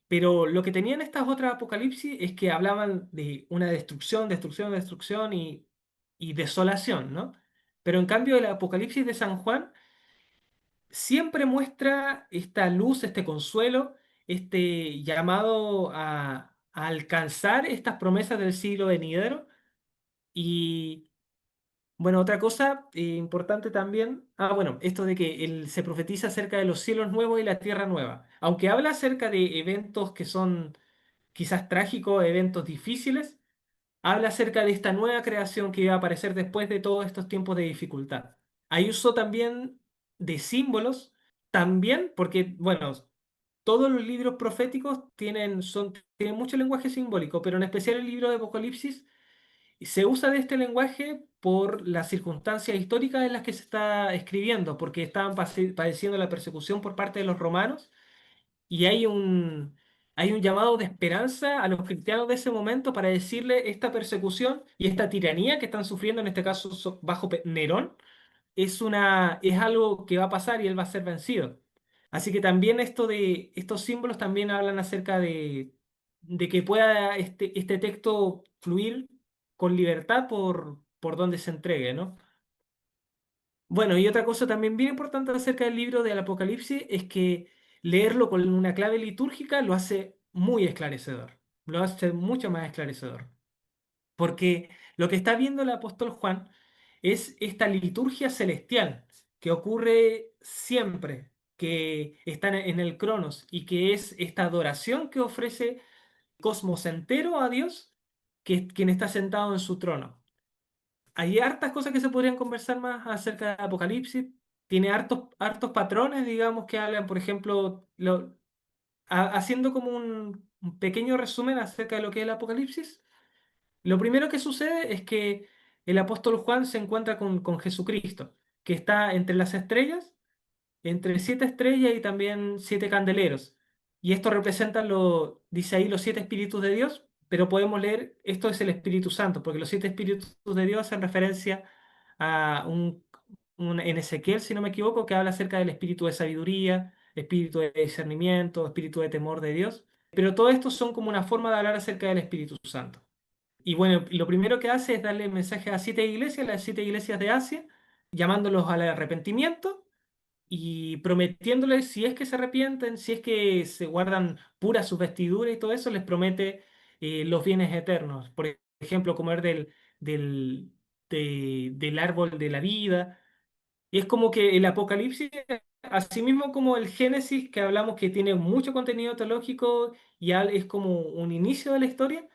Pero lo que tenían estas otras apocalipsis es que hablaban de una destrucción, destrucción, destrucción y desolación, ¿no? Pero en cambio el apocalipsis de San Juan siempre muestra esta luz, este consuelo, este llamado a alcanzar estas promesas del siglo venidero. Y bueno, otra cosa importante también, bueno, esto de que se profetiza acerca de los cielos nuevos y la tierra nueva. Aunque habla acerca de eventos que son quizás trágicos, eventos difíciles, habla acerca de esta nueva creación que iba a aparecer después de todos estos tiempos de dificultad. Hay uso también de símbolos, también porque, bueno, todos los libros proféticos tienen mucho lenguaje simbólico, pero en especial el libro de Apocalipsis se usa de este lenguaje por las circunstancias históricas en las que se está escribiendo, porque estaban padeciendo la persecución por parte de los romanos y hay un llamado de esperanza a los cristianos de ese momento para decirle esta persecución y esta tiranía que están sufriendo, en este caso bajo Nerón, es algo que va a pasar y él va a ser vencido. Así que también estos símbolos también hablan acerca de que pueda este texto fluir con libertad por donde se entregue, ¿no? Bueno, y otra cosa también bien importante acerca del libro del Apocalipsis es que leerlo con una clave litúrgica lo hace muy esclarecedor, lo hace mucho más esclarecedor. Porque lo que está viendo el apóstol Juan es esta liturgia celestial que ocurre siempre, que está en el Cronos y que es esta adoración que ofrece el cosmos entero a Dios, que es quien está sentado en su trono. Hay hartas cosas que se podrían conversar más acerca del Apocalipsis. Tiene hartos patrones, digamos, que hablan, por ejemplo, haciendo como un pequeño resumen acerca de lo que es el Apocalipsis. Lo primero que sucede es que el apóstol Juan se encuentra con Jesucristo, que está entre las estrellas, entre siete estrellas y también siete candeleros. Y esto representa dice ahí los siete espíritus de Dios, pero podemos leer, esto es el Espíritu Santo, porque los siete espíritus de Dios hacen referencia a en Ezequiel, si no me equivoco, que habla acerca del espíritu de sabiduría, espíritu de discernimiento, espíritu de temor de Dios. Pero todo esto son como una forma de hablar acerca del Espíritu Santo. Y bueno, lo primero que hace es darle mensaje a siete iglesias, las siete iglesias de Asia, llamándolos al arrepentimiento y prometiéndoles, si es que se arrepienten, si es que se guardan puras sus vestiduras y todo eso, les promete los bienes eternos. Por ejemplo, comer del árbol de la vida. Y es como que el Apocalipsis asimismo como el Génesis, que hablamos que tiene mucho contenido teológico y es como un inicio de la historia,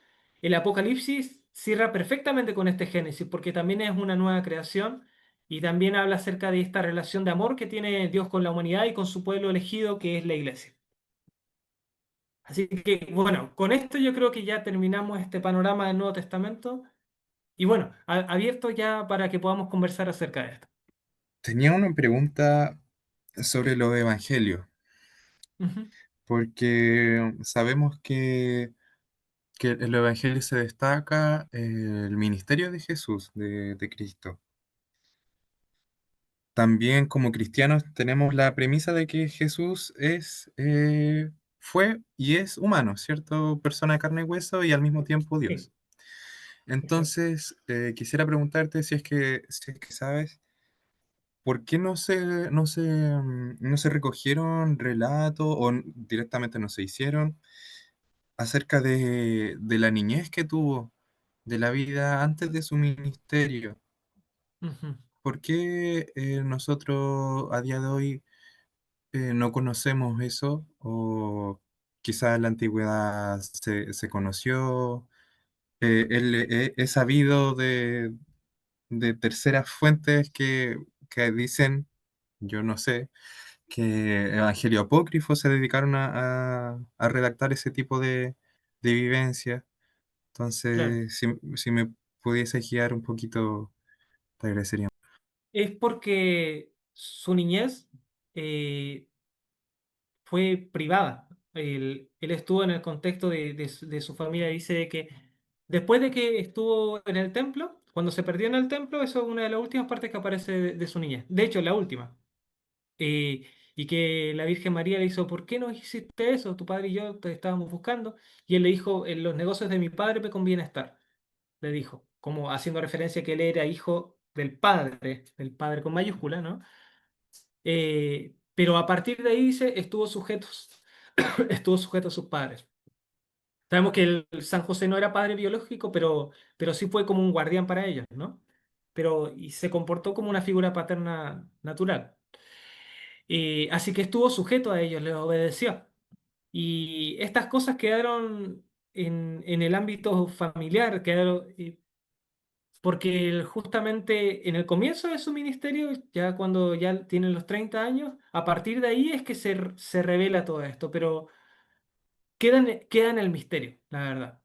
el Apocalipsis cierra perfectamente con este Génesis, porque también es una nueva creación y también habla acerca de esta relación de amor que tiene Dios con la humanidad y con su pueblo elegido, que es la iglesia. Así que, bueno, con esto yo creo que ya terminamos este panorama del Nuevo Testamento y bueno, abierto ya para que podamos conversar acerca de esto. Tenía una pregunta sobre los evangelios, Ujú. porque sabemos que en los evangelios se destaca el ministerio de Jesús, de Cristo. También como cristianos tenemos la premisa de que Jesús fue y es humano, ¿cierto? Persona de carne y hueso y al mismo tiempo Sí, Dios. exacto. Entonces, quisiera preguntarte si es que sabes, ¿por qué no se recogieron relatos o directamente no se hicieron acerca de la niñez que tuvo, de la vida antes de su ministerio? Ujú. ¿Por qué nosotros a día de hoy no conocemos eso? O quizás en la antigüedad se conoció, he sabido de terceras fuentes que dicen, yo no sé, que Evangelio apócrifos se dedicaron a redactar ese tipo de vivencia. Claro. Entonces, si me pudiese guiar un poquito, te agradecería. Es porque su niñez eh, fue privada. Él estuvo en el contexto de su familia. Dice que después de que estuvo en el templo, cuando se perdió en el templo, eso es una de las últimas partes que aparece de su niñez. De hecho, la última. Y que la Virgen María le hizo, ¿por qué no hiciste eso? Tu padre y yo te estábamos buscando. Y él le dijo, en los negocios de mi padre me conviene estar. Le dijo, como haciendo referencia a que él era hijo del padre con mayúscula, ¿no? Pero a partir de ahí dice, estuvo sujeto a sus padres. Sabemos que el San José no era padre biológico, pero sí fue como un guardián para ellos, ¿no? Y se comportó como una figura paterna natural. Así que estuvo sujeto a ellos, les obedeció. Y estas cosas quedaron en el ámbito familiar, quedaron, porque justamente en el comienzo de su ministerio, ya cuando ya tienen los 30 años, a partir de ahí es que se revela todo esto, pero queda en el misterio, la verdad.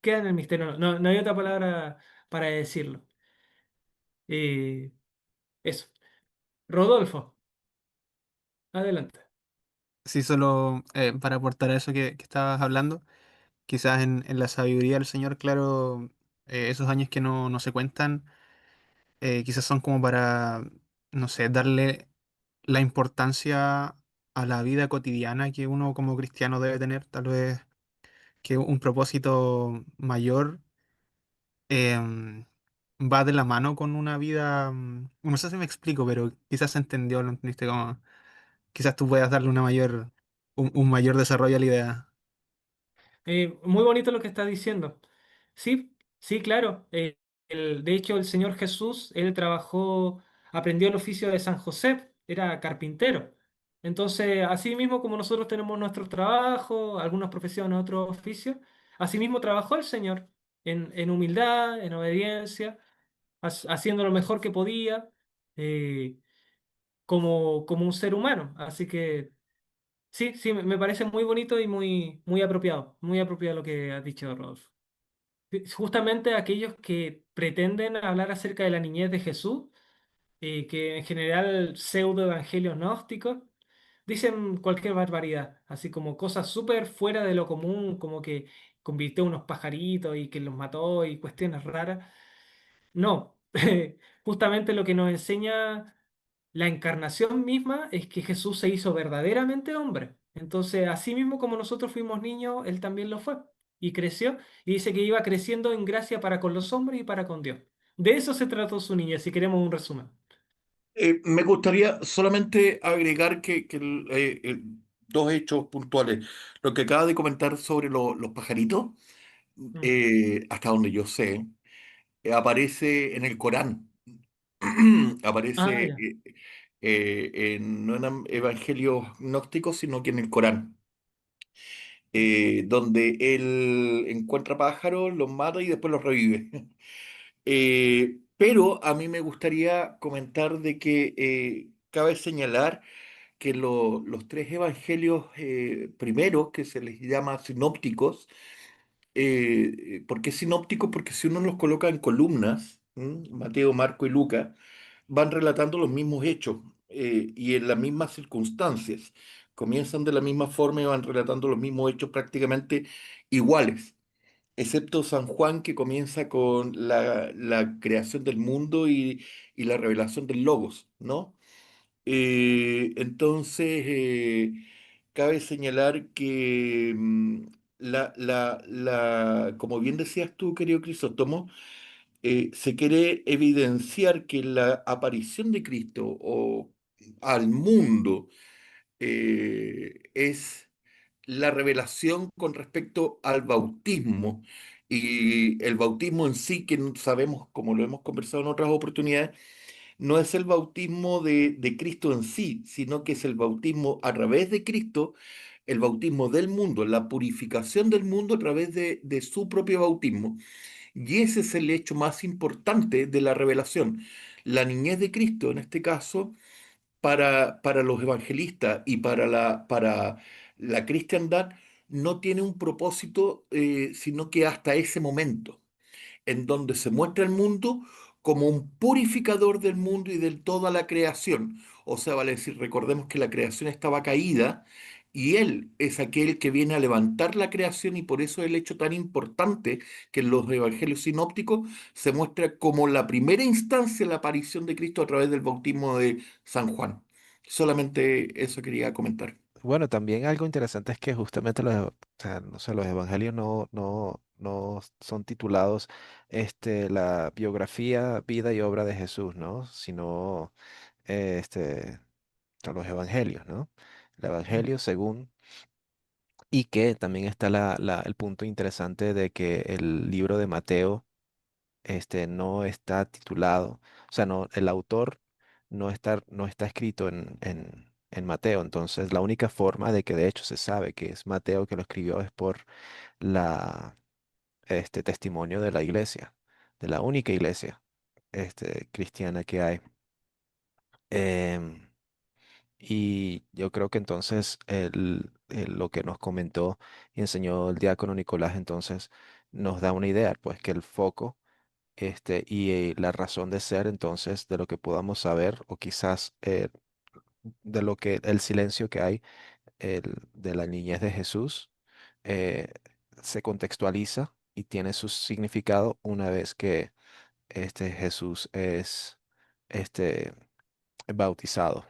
Queda en el misterio, no hay otra palabra para decirlo. Eh, eso. Rodolfo, adelante. Sí, solo para aportar a eso que estabas hablando, quizás en la sabiduría del Señor, claro, esos años que no se cuentan, quizás son como para, no sé, darle la importancia a la vida cotidiana que uno como cristiano debe tener, tal vez que un propósito mayor em, va de la mano con una vida, no sé si me explico, pero quizás se entendió, lo entendiste como, quizás tú puedas darle un mayor desarrollo a la idea. Muy bonito lo que está diciendo. Sí, sí, claro. De hecho, el Señor Jesús, él trabajó, aprendió el oficio de San José, era carpintero. Entonces, así mismo como nosotros tenemos nuestro trabajo, algunas profesiones, otros oficios, así mismo trabajó el Señor en humildad, en obediencia, haciendo lo mejor que podía, eh, como un ser humano. Así que sí, sí, me parece muy bonito y muy apropiado lo que has dicho, Rodolfo. Justamente aquellos que pretenden hablar acerca de la niñez de Jesús, que en general pseudo evangelios gnósticos, dicen cualquier barbaridad, así como cosas súper fuera de lo común, como que convirtió unos pajaritos y que los mató y cuestiones raras. No, justamente lo que nos enseña la encarnación misma es que Jesús se hizo verdaderamente hombre. Entonces, así mismo como nosotros fuimos niños, Él también lo fue y creció y dice que iba creciendo en gracia para con los hombres y para con Dios. De eso se trató su niñez, si queremos un resumen. Me gustaría solamente agregar dos hechos puntuales. Lo que acaba de comentar sobre los pajaritos, Mm. hasta donde yo sé, aparece en el Corán. Ah, Aparece ya. no eran evangelios gnósticos, sino que en el Corán, donde él encuentra pájaros, los mata y después los revive. Pero a mí me gustaría comentar de que cabe señalar que los tres evangelios primeros, que se les llama sinópticos, ¿por qué sinópticos? Porque si uno los coloca en columnas, Mateo, Marco y Lucas, van relatando los mismos hechos y en las mismas circunstancias. Comienzan de la misma forma y van relatando los mismos hechos prácticamente iguales, excepto San Juan, que comienza con la creación del mundo y la revelación del Logos, ¿no? Entonces, cabe señalar que como bien decías tú, querido Crisóstomo, se quiere evidenciar que la aparición de Cristo o al mundo es la revelación con respecto al bautismo. Y el bautismo en sí, que no sabemos, como lo hemos conversado en otras oportunidades, no es el bautismo de Cristo en sí, sino que es el bautismo a través de Cristo, el bautismo del mundo, la purificación del mundo a través de su propio bautismo. Y ese es el hecho más importante de la revelación. La niñez de Cristo, en este caso, para los evangelistas y para la cristiandad, no tiene un propósito, sino que hasta ese momento en donde se muestra el mundo como un purificador del mundo y de toda la creación. O sea, vale decir, recordemos que la creación estaba caída y Él es aquel que viene a levantar la creación y por eso el hecho tan importante que en los evangelios sinópticos se muestra como la primera instancia la aparición de Cristo a través del bautismo de San Juan. Solamente eso quería comentar. Bueno, también algo interesante es que justamente o sea, no sé, los evangelios no son titulados la biografía, vida y obra de Jesús, ¿no? Sino son los evangelios, ¿no? El evangelio según, y que también está el punto interesante de que el libro de Mateo no está titulado, o sea, no, el autor no está escrito en Mateo, entonces la única forma de que de hecho se sabe que es Mateo que lo escribió es por la, testimonio de la iglesia, de la única iglesia cristiana que hay. Em, y yo creo que entonces lo que nos comentó y enseñó el diácono Nicolás entonces nos da una idea, pues que el foco y la razón de ser entonces de lo que podamos saber o quizás de lo que el silencio que hay de la niñez de Jesús eh, se contextualiza y tiene su significado una vez que Jesús es este, bautizado.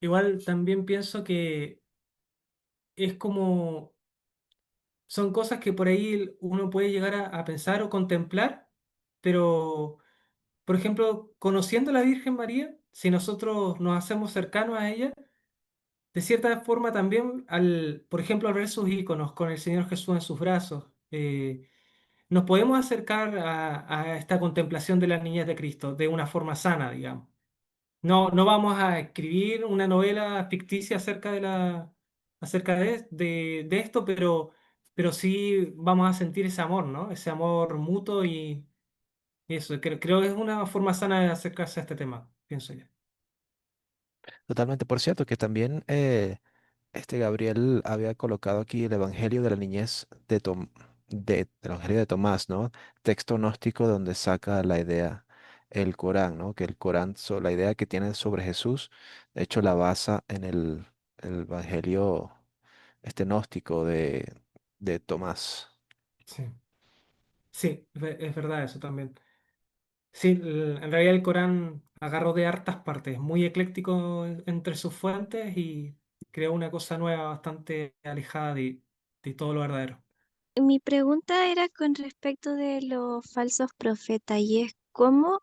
Igual también pienso que es como, son cosas que por ahí uno puede llegar a pensar o contemplar, pero, por ejemplo, conociendo a la Virgen María, si nosotros nos hacemos cercanos a ella, de cierta forma también, por ejemplo, al ver sus íconos con el Señor Jesús en sus brazos, nos podemos acercar a esta contemplación de las niñas de Cristo de una forma sana, digamos. No, no vamos a escribir una novela ficticia acerca de esto, pero sí vamos a sentir ese amor, ¿no? Ese amor mutuo y eso. Creo que es una forma sana de acercarse a este tema, pienso yo. Totalmente, por cierto, que también Gabriel había colocado aquí el Evangelio de la niñez del Evangelio de Tomás, ¿no? Texto gnóstico donde saca la idea el Corán, ¿no? Que el Corán, la idea que tiene sobre Jesús, de hecho la basa en el Evangelio gnóstico de Tomás. Sí, sí, es verdad eso también. Sí, en realidad el Corán agarró de hartas partes, muy ecléctico entre sus fuentes y creó una cosa nueva bastante alejada de todo lo verdadero. Mi pregunta era con respecto de los falsos profetas y es cómo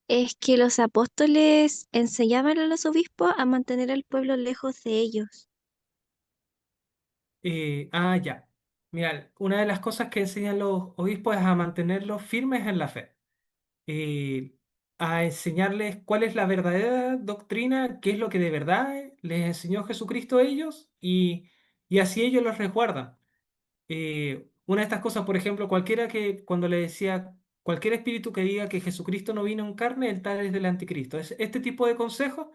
es que los apóstoles enseñaban a los obispos a mantener al pueblo lejos de ellos. Ya. Mira, una de las cosas que enseñan los obispos es a mantenerlos firmes en la fe. Eh, a enseñarles cuál es la verdadera doctrina, qué es lo que de verdad les enseñó Jesucristo a ellos y así ellos los resguardan. Una de estas cosas, por ejemplo, cualquiera que cuando le decía, cualquier espíritu que diga que Jesucristo no vino en carne, el tal es del anticristo. Este tipo de consejos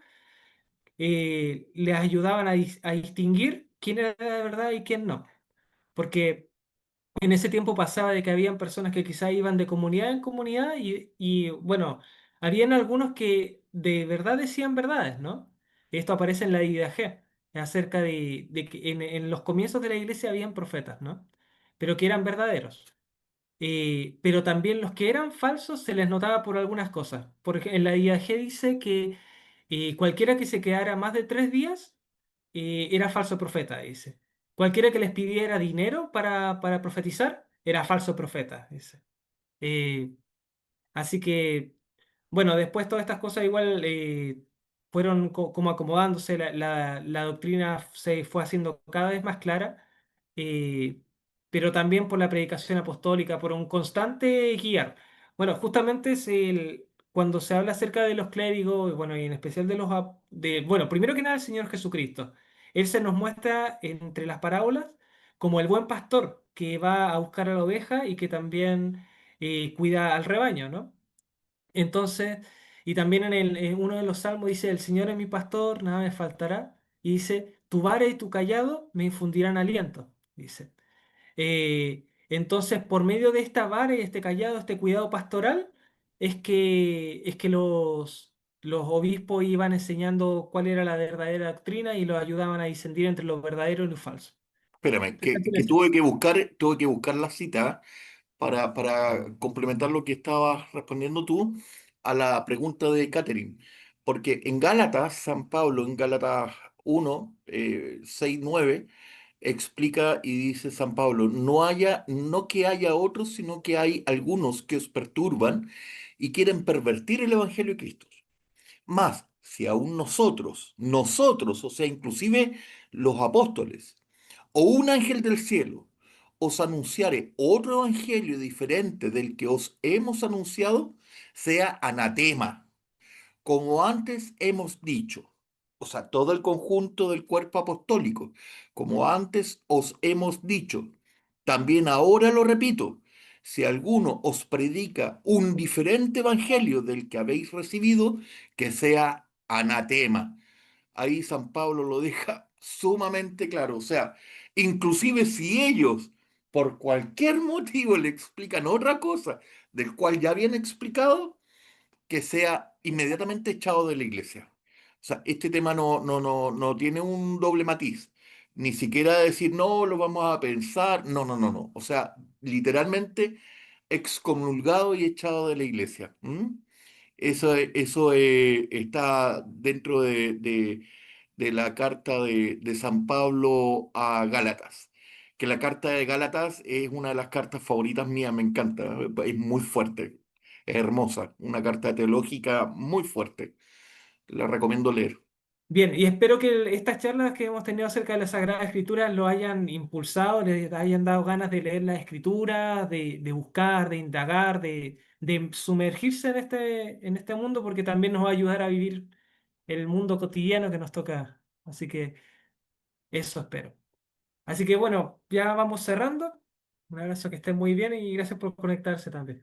les ayudaban a distinguir quién era de verdad y quién no. Porque en ese tiempo pasaba de que habían personas que quizá iban de comunidad en comunidad bueno, habían algunos que de verdad decían verdades, ¿no? Esto aparece en la IDG, acerca de que en los comienzos de la iglesia habían profetas, ¿no? Pero que eran verdaderos. Pero también los que eran falsos se les notaba por algunas cosas. Porque en la IAG dice que cualquiera que se quedara más de 3 días era falso profeta, dice. Cualquiera que les pidiera dinero para profetizar era falso profeta, dice. Eh, Así que, bueno, después todas estas cosas igual fueron como acomodándose, la doctrina se fue haciendo cada vez más clara, eh, pero también por la predicación apostólica, por un constante guiar. Bueno, justamente cuando se habla acerca de los clérigos, y bueno, y en especial bueno, primero que nada el Señor Jesucristo, Él se nos muestra entre las parábolas como el buen pastor que va a buscar a la oveja y que también cuida al rebaño, ¿no? Entonces, y también en uno de los salmos dice, el Señor es mi pastor, nada me faltará. Y dice, tu vara y tu callado me infundirán aliento, dice. Entonces, por medio de esta vara y este callado, este cuidado pastoral, es que los obispos iban enseñando cuál era la verdadera doctrina y los ayudaban a discernir entre lo verdadero y lo falso. Espérame, Esa que tiene- tuve que buscar la cita para complementar lo que estabas respondiendo tú a la pregunta de Catherine. Porque en Gálatas, San Pablo, en Gálatas 1, 6, 9, explica y dice San Pablo, no que haya otros, sino que hay algunos que os perturban y quieren pervertir el Evangelio de Cristo. Más, si aún nosotros, o sea, inclusive los apóstoles, o un ángel del cielo, os anunciare otro evangelio diferente del que os hemos anunciado, sea anatema, como antes hemos dicho. O sea, todo el conjunto del cuerpo apostólico, como antes os hemos dicho. También ahora lo repito, si alguno os predica un diferente evangelio del que habéis recibido, que sea anatema. Ahí San Pablo lo deja sumamente claro. O sea, inclusive si ellos por cualquier motivo le explican otra cosa del cual ya habían explicado, que sea inmediatamente echado de la iglesia. O sea, este tema no tiene un doble matiz. Ni siquiera decir, no, lo vamos a pensar. No, no, no, no. O sea, literalmente excomulgado y echado de la iglesia. ¿M? Eso está dentro de la carta de San Pablo a Gálatas. Que la carta de Gálatas es una de las cartas favoritas mías, me encanta, es muy fuerte, es hermosa, una carta teológica muy fuerte, la recomiendo leer. Bien, y espero que estas charlas que hemos tenido acerca de la Sagrada Escritura lo hayan impulsado, les hayan dado ganas de leer la Escritura, de buscar, de indagar, de sumergirse en este mundo, porque también nos va a ayudar a vivir el mundo cotidiano que nos toca. Así que eso espero. Así que bueno, ya vamos cerrando. Un abrazo, que estén muy bien y gracias por conectarse también.